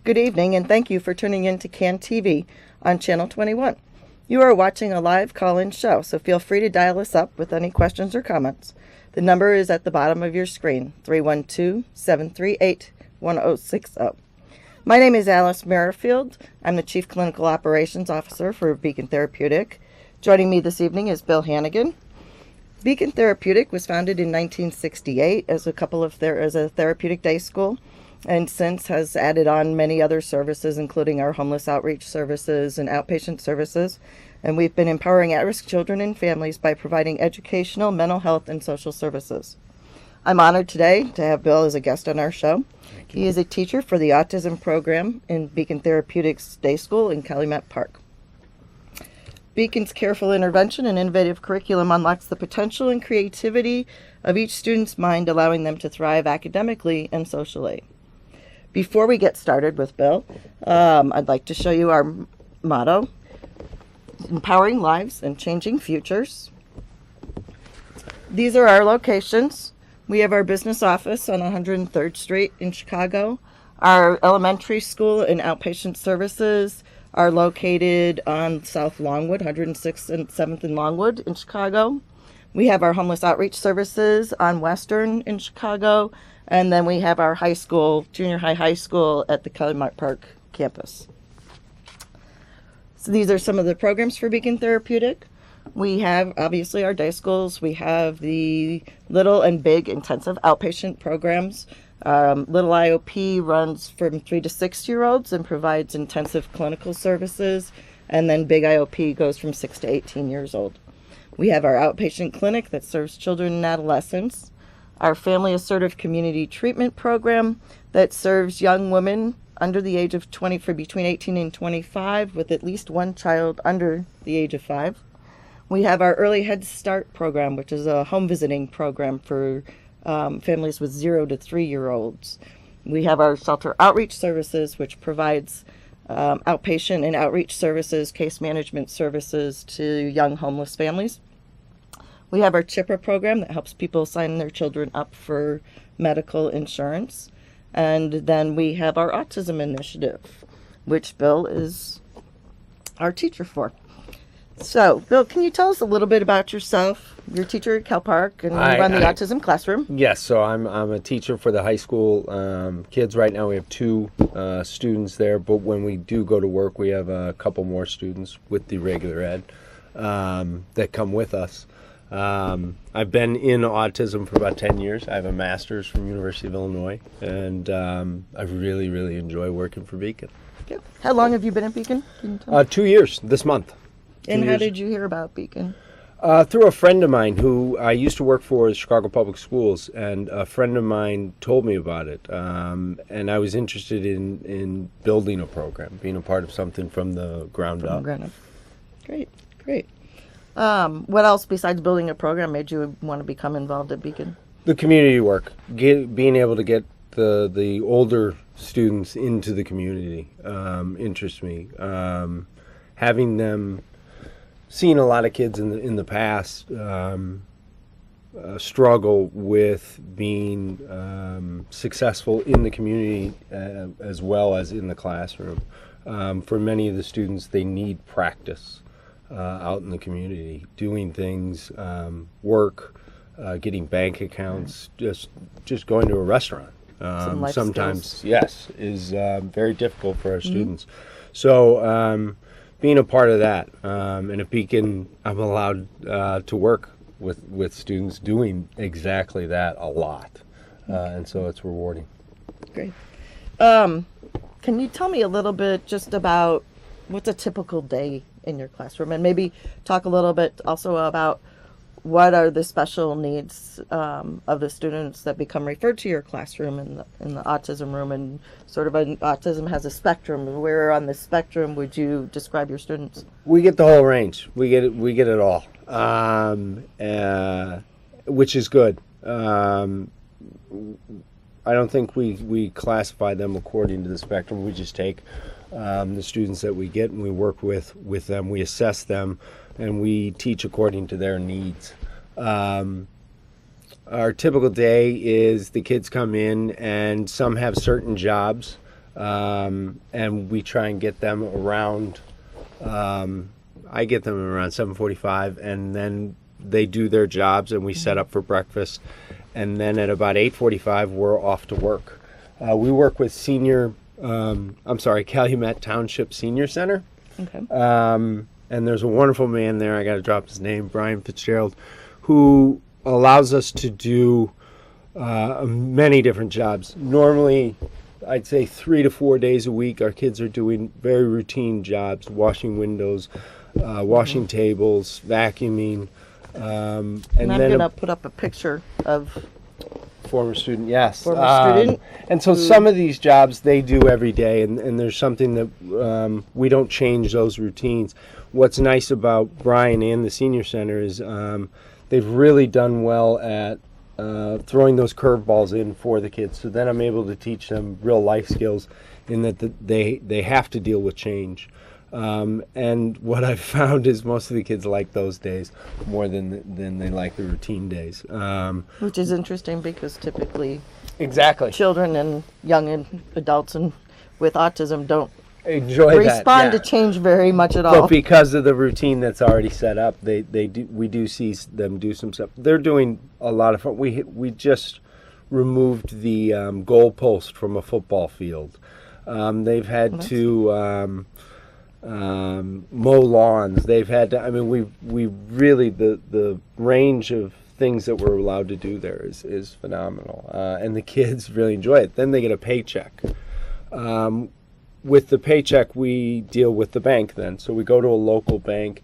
Good evening, and thank you for tuning in to CAN TV on Channel 21. You are watching a live call-in show, so feel free to dial us up with any questions or comments. The number is at the bottom of your screen, 312-738-1060. My name is Alice Merrifield. I'm the Chief Clinical Operations Officer for Beacon Therapeutic. Joining me this evening is Bill Hanigan. Beacon Therapeutic was founded in 1968 as a therapeutic day school, and since has added on many other services, including our homeless outreach services and outpatient services. And we've been empowering at-risk children and families by providing educational, mental health, and social services. I'm honored today to have Bill as a guest on our show. He is a teacher for the Autism Program in Beacon Therapeutic's Day School in Calumet Park. Beacon's careful intervention and innovative curriculum unlocks the potential and creativity of each student's mind, allowing them to thrive academically and socially. Before we get started with Bill, I'd like to show you our motto, empowering lives and changing futures. These are our locations. We have our business office on 103rd Street in Chicago. Our elementary school and outpatient services are located on South Longwood, 106th and 7th and Longwood in Chicago. We have our homeless outreach services on Western in Chicago, and then we have our high school, junior high school at the Calumet Park campus. So these are some of the programs for Beacon Therapeutic. We have obviously our day schools. We have the little and big intensive outpatient programs. Little IOP runs from 3 to 6-year-olds and provides intensive clinical services, and then big IOP goes from 6 to 18 years old. We have our outpatient clinic that serves children and adolescents, our family assertive community treatment program that serves young women under the age of 20 for between 18 and 25 with at least one child under the age of 5. We have our early Head Start program, which is a home visiting program for families with 0 to 3-year-olds. We have our shelter outreach services, which provides outpatient and outreach services, case management services to young homeless families. We have our CHIPRA program that helps people sign their children up for medical insurance. And then we have our autism initiative, which Bill is our teacher for. So, Bill, can you tell us a little bit about yourself? You're a teacher at Cal Park, and you run the autism classroom. Yes, so I'm a teacher for the high school kids. Right now we have 2 students there, but when we do go to work, we have a couple more students with the regular ed that come with us. I've been in autism for about 10 years. I have a master's from University of Illinois, and I really, really enjoy working for Beacon. Okay. How long have you been at Beacon? 2 years this month. And how did you hear about Beacon? Through a friend of mine who I used to work for the Chicago Public Schools, and a friend of mine told me about it. And I was interested in building a program, being a part of something from the ground up. Great. What else besides building a program made you want to become involved at Beacon? The community work, being able to get the older students into the community interests me. Having them, seen a lot of kids in the past struggle with being successful in the community as well as in the classroom. For many of the students, they need practice out in the community, doing things, work, getting bank accounts, just going to a restaurant. Sometimes, skills. Yes, is very difficult for our students. So being a part of that, and at Beacon, I'm allowed to work with students doing exactly that a lot, and so it's rewarding. Great. Can you tell me a little bit just about what's a typical day in your classroom, and maybe talk a little bit also about what are the special needs of the students that become referred to your classroom in the autism room, and sort of autism has a spectrum. Where on the spectrum would you describe your students? We get the whole range. We get it all, which is good. I don't think we classify them according to the spectrum. We just take the students that we get and we work with them. We assess them and we teach according to their needs. Our typical day is the kids come in and some have certain jobs and we try and get them around. I get them around 7:45, and then they do their jobs, and we set up for breakfast, and then at about 8:45 we're off to work. We work with Calumet Township Senior Center. Okay. And there's a wonderful man there, I got to drop his name, Brian Fitzgerald, who allows us to do many different jobs. Normally, I'd say 3 to 4 days a week, our kids are doing very routine jobs, washing windows, washing tables, vacuuming. And I'm going to put up a picture of former student, yes. Former student. And so some of these jobs they do every day, and there's something that we don't change those routines. What's nice about Brian and the Senior Center is they've really done well at throwing those curveballs in for the kids. So then I'm able to teach them real life skills in that they have to deal with change. And what I've found is most of the kids like those days more than they like the routine days. Which is interesting because typically exactly children and young adults and with autism don't enjoy respond to change very much at all. But because of the routine that's already set up, we do see them do some stuff. They're doing a lot of fun. We just removed the goalpost from a football field. They've had to mow lawns. They've had to. I mean, we really the range of things that we're allowed to do there is phenomenal, and the kids really enjoy it. Then they get a paycheck. With the paycheck, we deal with the bank then. So we go to a local bank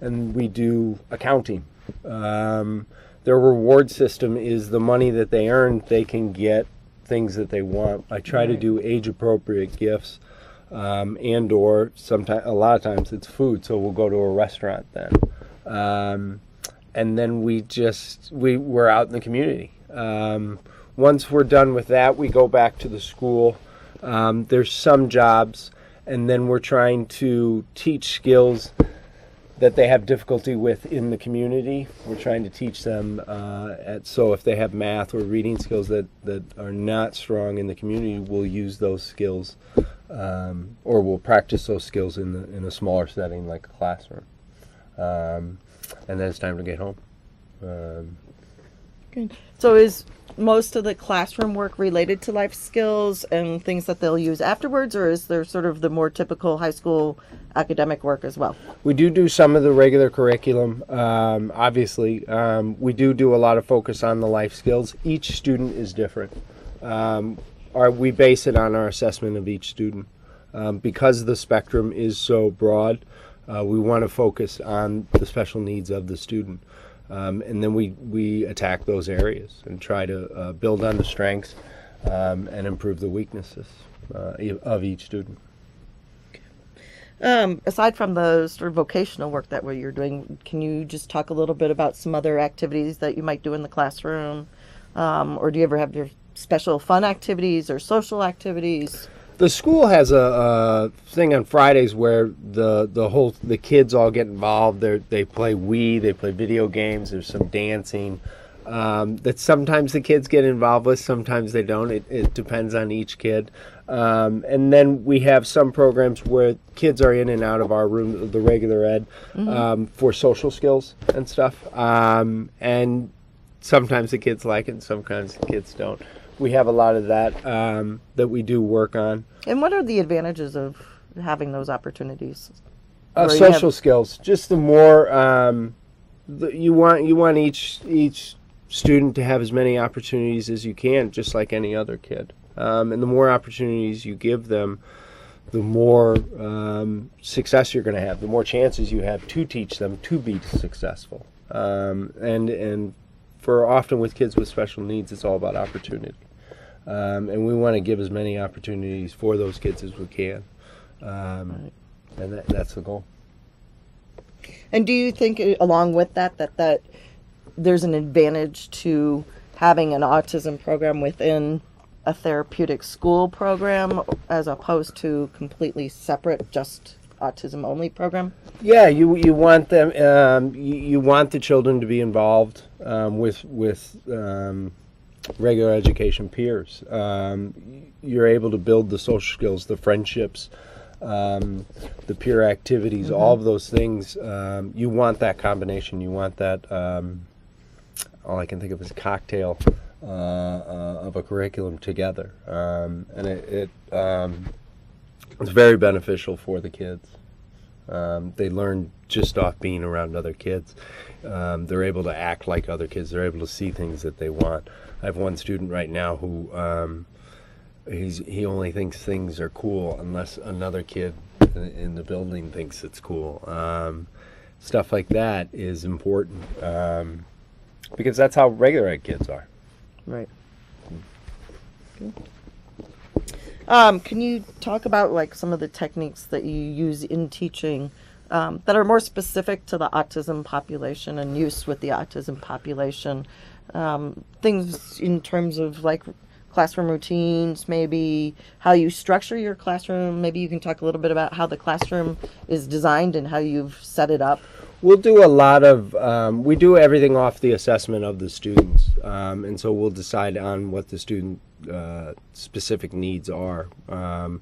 and we do accounting. Their reward system is the money that they earn, they can get things that they want. I try to do age-appropriate gifts, and or sometimes, a lot of times it's food, so we'll go to a restaurant then. And then we're out in the community. Once we're done with that, we go back to the school. There's some jobs, and then we're trying to teach skills that they have difficulty with in the community. We're trying to teach them, so if they have math or reading skills that are not strong in the community, we'll use those skills, or we'll practice those skills in a smaller setting like a classroom. And then it's time to get home. Good. So is most of the classroom work related to life skills and things that they'll use afterwards, or is there sort of the more typical high school academic work as well? We do some of the regular curriculum, obviously. We do a lot of focus on the life skills. Each student is different. We base it on our assessment of each student. Because the spectrum is so broad, we want to focus on the special needs of the student. And then we attack those areas and try to build on the strengths and improve the weaknesses of each student. Aside from the sort of vocational work that you're doing, can you just talk a little bit about some other activities that you might do in the classroom? Or do you ever have your special fun activities or social activities? The school has a thing on Fridays where the kids all get involved. They play Wii, they play video games. There's some dancing that sometimes the kids get involved with, sometimes they don't. It depends on each kid. And then we have some programs where kids are in and out of our room, the regular ed, for social skills and stuff. And sometimes the kids like it, and sometimes the kids don't. We have a lot of that that we do work on. And what are the advantages of having those opportunities? Social skills. Just the more you want each student to have as many opportunities as you can, just like any other kid. And the more opportunities you give them, the more success you're going to have. The more chances you have to teach them to be successful. And for often with kids with special needs, it's all about opportunity. And we want to give as many opportunities for those kids as we can. And that's the goal. And do you think, along with that there's an advantage to having an autism program within a therapeutic school program as opposed to completely separate, just autism-only program? Yeah, you want them. You want the children to be involved with regular education peers. You're able to build the social skills, the friendships, the peer activities, all of those things. You want that combination. You want that, all I can think of is a cocktail of a curriculum together. And it's very beneficial for the kids. They learn just off being around other kids. They're able to act like other kids. They're able to see things that they want. I have one student right now who he only thinks things are cool unless another kid in the building thinks it's cool. Stuff like that is important because that's how regular ed kids are. Right. Can you talk about like some of the techniques that you use in teaching that are more specific to the autism population and use with the autism population? Things in terms of like classroom routines, maybe how you structure your classroom. Maybe you can talk a little bit about how the classroom is designed and how you've set it up. We'll do a lot of, we do everything off the assessment of the students. And so we'll decide on what the student specific needs are. And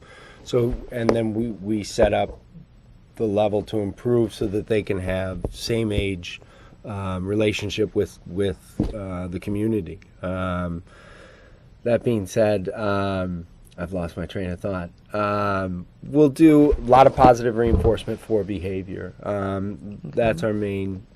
then we set up the level to improve so that they can have same age relationship with the community. That being said, I've lost my train of thought. We'll do a lot of positive reinforcement for behavior. That's our main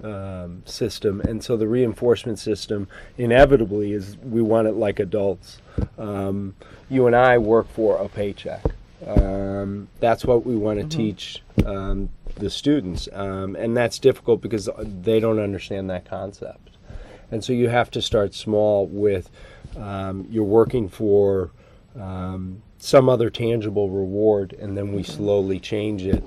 system. And so the reinforcement system inevitably is we want it like adults. You and I work for a paycheck. That's what we want to teach the students. And that's difficult because they don't understand that concept. And so you have to start small with you're working for some other tangible reward, and then we slowly change it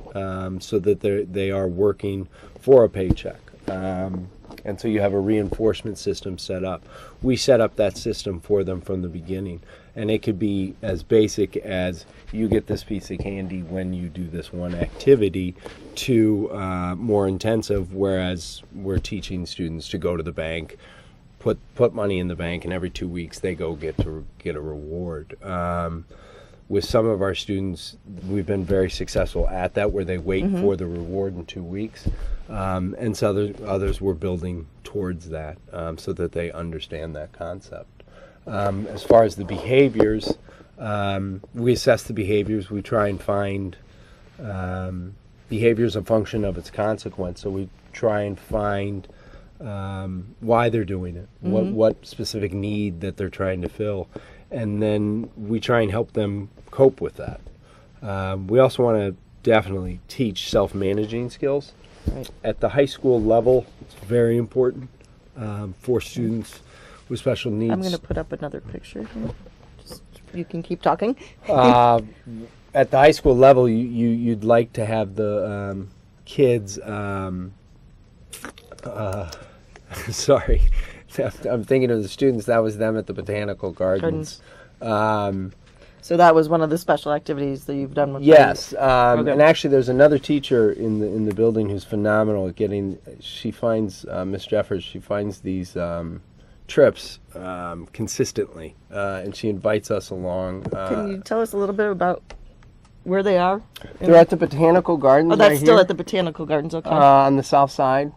so that they are working for a paycheck. And so you have a reinforcement system set up. We set up that system for them from the beginning. And it could be as basic as you get this piece of candy when you do this one activity to more intensive, whereas we're teaching students to go to the bank, put money in the bank, and every 2 weeks they go get a reward. With some of our students, we've been very successful at that, where they wait for the reward in 2 weeks. And so others we're building towards that so that they understand that concept. As far as the behaviors, we assess the behaviors. We try and find behaviors a function of its consequence. So we try and find why they're doing it, what specific need that they're trying to fill. And then we try and help them cope with that. We also want to definitely teach self-managing skills. Right. At the high school level, it's very important for students with special needs. I'm going to put up another picture here. You can keep talking. At the high school level, you'd like to have the kids... sorry, I'm thinking of the students. That was them at the Botanical Gardens. So that was one of the special activities that you've done with yes, and actually there's another teacher in the building who's phenomenal at getting, she finds, Miss Jeffers, she finds these trips consistently, and she invites us along. Can you tell us a little bit about where they are? They're at the Botanical Gardens. Oh, that's right still here, at the Botanical Gardens, okay. On the south side.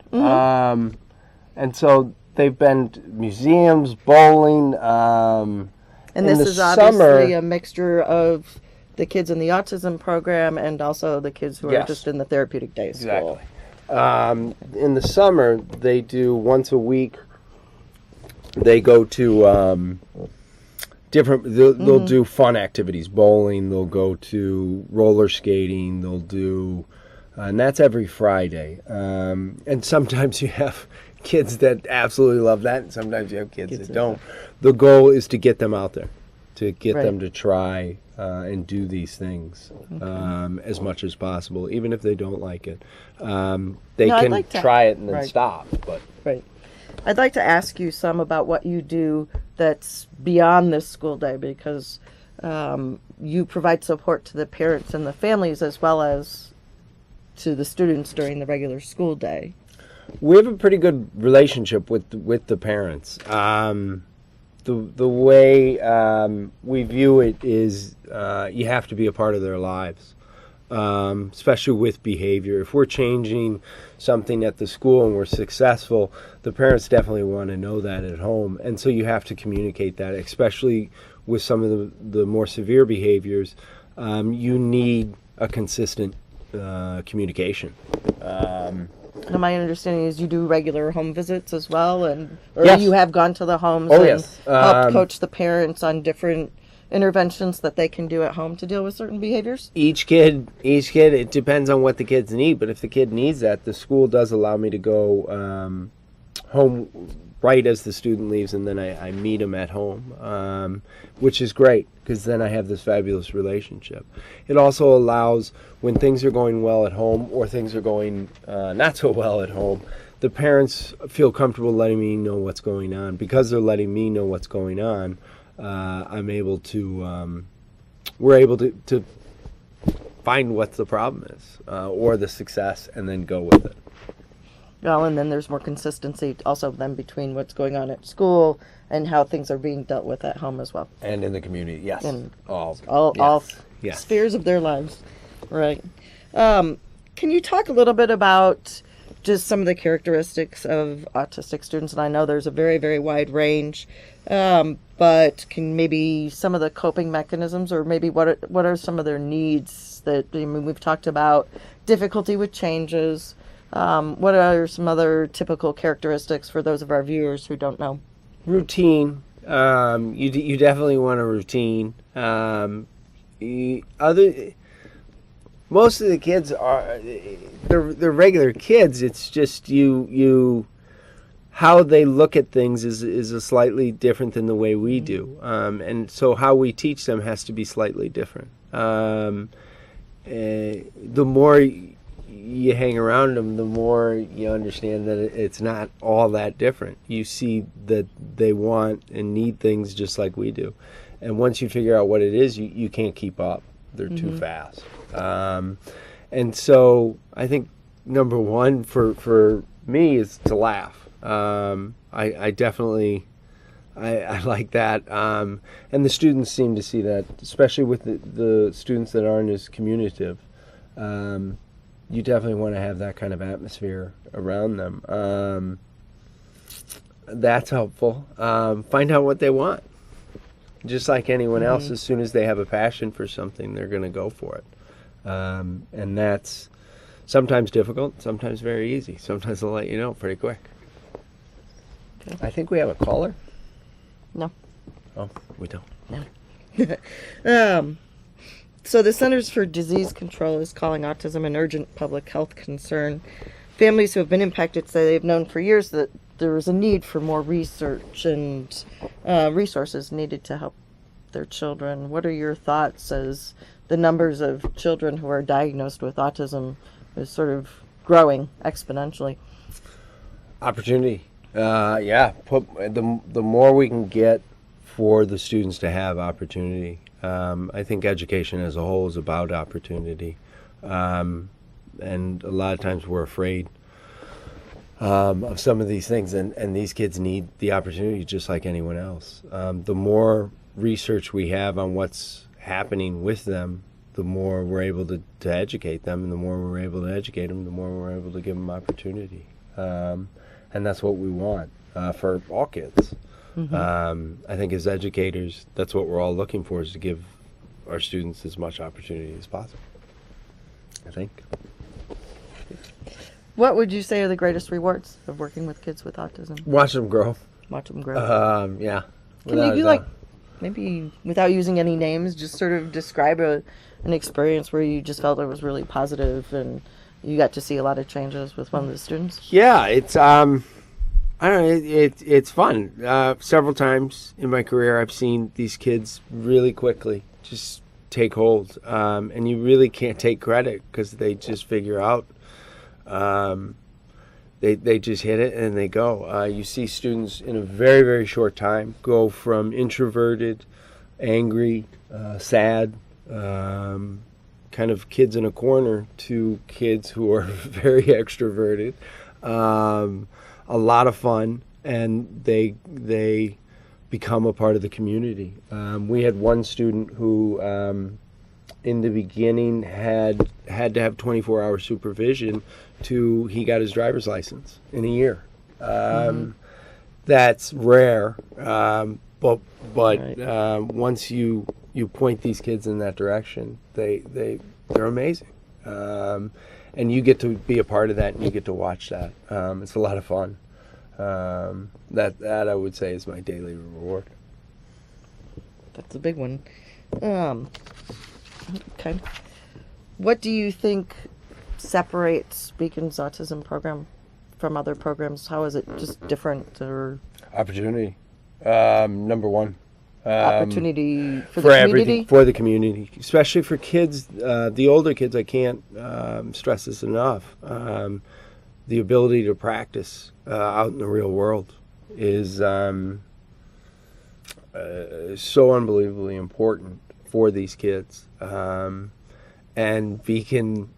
And so they've been to museums, bowling. And this is obviously a mixture of the kids in the Autism Program and also the kids who are just in the Therapeutic Day School. Exactly. In the summer, they do once a week. They go to they'll do fun activities, bowling. They'll go to roller skating. They'll do, and that's every Friday. And sometimes you have kids that absolutely love that, and sometimes you have kids that don't. The goal is to get them out there, to get them to try and do these things as much as possible, even if they don't like it. They can try it and then stop. But I'd like to ask you some about what you do that's beyond this school day, because you provide support to the parents and the families as well as to the students during the regular school day. We have a pretty good relationship with the parents. the way we view it is you have to be a part of their lives, especially with behavior. If we're changing something at the school and we're successful, the parents definitely want to know that at home, and so you have to communicate that, especially with some of the more severe behaviors. You need a consistent communication. And my understanding is you do regular home visits as well, or Yes. you have gone to the homes Oh, and yes. helped coach the parents on different interventions that they can do at home to deal with certain behaviors? Each kid, it depends on what the kids need, but if the kid needs that, the school does allow me to go home right as the student leaves, and then I meet them at home, which is great, because then I have this fabulous relationship. It also allows, when things are going well at home or things are going not so well at home, the parents feel comfortable letting me know what's going on. Because they're letting me know what's going on, I'm able to, we're able to find what the problem is, or the success, and then go with it. Well, and then there's more consistency also then between what's going on at school and how things are being dealt with at home as well. And in the community, yes. And all yes. Spheres of their lives. Right. Can you talk a little bit about just some of the characteristics of autistic students? And I know there's a very, very wide range, but can maybe some of the coping mechanisms, or maybe what are some of their needs that, I mean, we've talked about difficulty with changes. What are some other typical characteristics for those of our viewers who don't know? Routine. You definitely want a routine. Most of the kids they're regular kids. It's just how they look at things is a slightly different than the way we do, and so how we teach them has to be slightly different. The more you hang around them, the more you understand that it's not all that different. You see that they want and need things just like we do. And once you figure out what it is, you can't keep up. They're too fast. And so I think number one for me is to laugh. I definitely, I like that. And the students seem to see that, especially with the students that aren't as communicative. You definitely want to have that kind of atmosphere around them. That's helpful. Find out what they want. Just like anyone else, as soon as they have a passion for something, they're going to go for it. And that's sometimes difficult, sometimes very easy. Sometimes they'll let you know pretty quick. Okay. I think we have a caller. No. Oh, we don't. No. So the Centers for Disease Control is calling autism an urgent public health concern. Families who have been impacted say they've known for years that there is a need for more research and resources needed to help their children. What are your thoughts as the numbers of children who are diagnosed with autism is sort of growing exponentially? Opportunity. The more we can get for the students to have opportunity. I think education as a whole is about opportunity. And a lot of times we're afraid of some of these things, and these kids need the opportunity just like anyone else. The more research we have on what's happening with them, the more we're able to educate them, and the more we're able to educate them, the more we're able to give them opportunity. And that's what we want for all kids. I think as educators, that's what we're all looking for, is to give our students as much opportunity as possible, I think. What would you say are the greatest rewards of working with kids with autism? Watch them grow. Watch them grow. Yeah. Can you maybe without using any names, just sort of describe an experience where you just felt it was really positive and you got to see a lot of changes with one of the students? Yeah, it's I don't know, it's fun. Several times in my career, I've seen these kids really quickly just take hold, and you really can't take credit because they just figure out. They just hit it and they go. You see students in a very, very short time go from introverted, angry, sad, kind of kids in a corner to kids who are very extroverted. A lot of fun, and they become a part of the community. We had one student who, in the beginning, had to have 24-hour supervision till he got his driver's license in a year. That's rare, but Right. once you point these kids in that direction, they're amazing, and you get to be a part of that, and you get to watch that. It's a lot of fun. That I would say is my daily reward. That's a big one. Okay. What do you think separates Beacon's autism program from other programs? How is it just different, or Opportunity, number one. opportunity for For the everything, community? for the community, especially for kids, the older kids. I can't stress this enough. The ability to practice out in the real world is so unbelievably important for these kids, and Beacon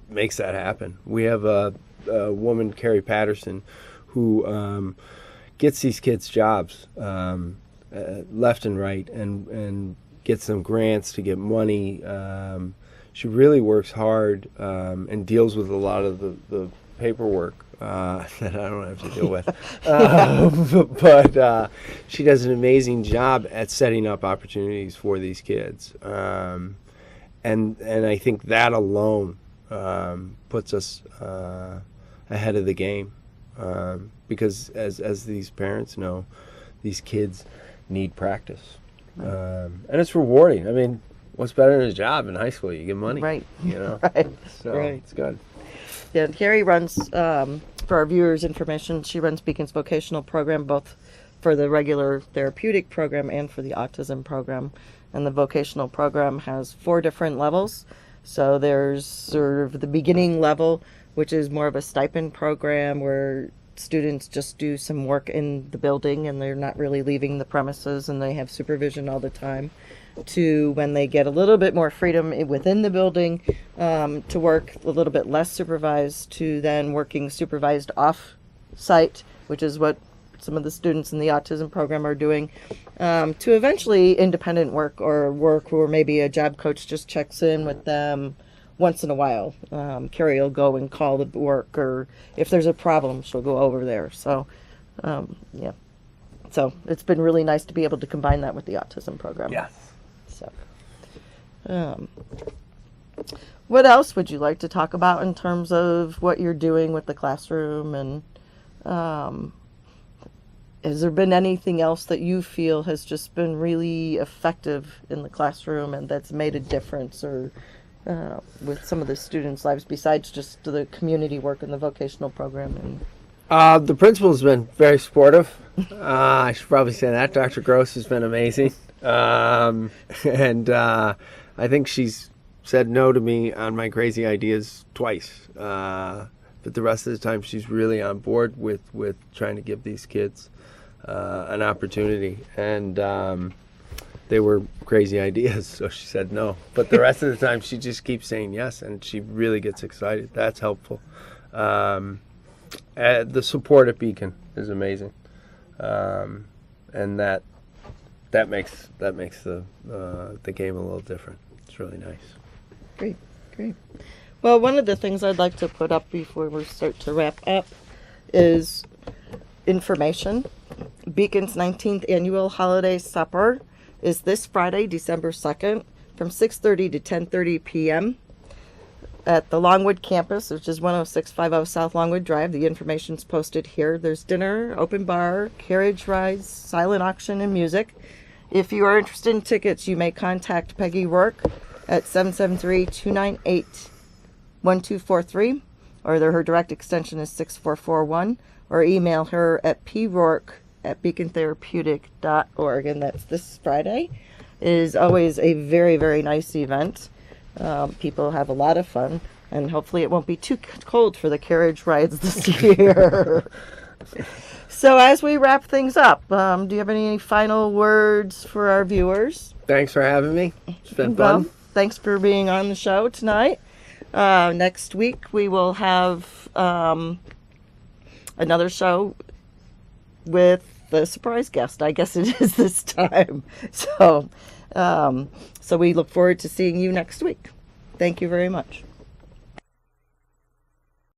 makes that happen. We have a woman, Carrie Patterson, who gets these kids jobs left and right, and gets them grants to get money. She really works hard and deals with a lot of the paperwork that I don't have to deal with. But she does an amazing job at setting up opportunities for these kids. And I think that alone puts us ahead of the game. Because as these parents know, these kids need practice. And it's rewarding. I mean, what's better than a job in high school? You get money. Right. You know? Right. So Right. it's good. Yeah, Carrie runs, for our viewers' information, she runs Beacon's vocational program, both for the regular therapeutic program and for the autism program. And the vocational program has 4 different levels. So there's sort of the beginning level, which is more of a stipend program where students just do some work in the building and they're not really leaving the premises and they have supervision all the time, to when they get a little bit more freedom within the building, to work a little bit less supervised, to then working supervised off site, which is what some of the students in the autism program are doing, to eventually independent work, or work where maybe a job coach just checks in with them once in a while. Carrie will go and call the work, or if there's a problem, she'll go over there. So, yeah. So it's been really nice to be able to combine that with the autism program. Yes. So, what else would you like to talk about in terms of what you're doing with the classroom, and has there been anything else that you feel has just been really effective in the classroom and that's made a difference, or with some of the students' lives besides just the community work and the vocational program? And The principal's been very supportive. I should probably say that. Dr. Gross has been amazing. And I think she's said no to me on my crazy ideas twice. But the rest of the time she's really on board with trying to give these kids an opportunity. And they were crazy ideas, so she said no. But the rest of the time she just keeps saying yes, and she really gets excited. That's helpful. The support at Beacon is amazing, and that makes the game a little different. It's really nice. Great. Well, one of the things I'd like to put up before we start to wrap up is information. Beacon's 19th annual holiday supper is this Friday, December 2nd, from 6:30 to 10:30 p.m. at the Longwood campus, which is 10650 South Longwood Drive. The information's posted here. There's dinner, open bar, carriage rides, silent auction, and music. If you are interested in tickets, you may contact Peggy Rourke at 773-298-1243, or her direct extension is 6441, or email her at prourke@beacontherapeutic.org. And that's this Friday. It is always a very, very nice event. People have a lot of fun, and hopefully it won't be too cold for the carriage rides this year. So as we wrap things up, do you have any final words for our viewers? Thanks for having me. It's been Well, fun. thanks for being on the show tonight. Next week we will have another show with the surprise guest. I guess it is this time. So we look forward to seeing you next week. Thank you very much.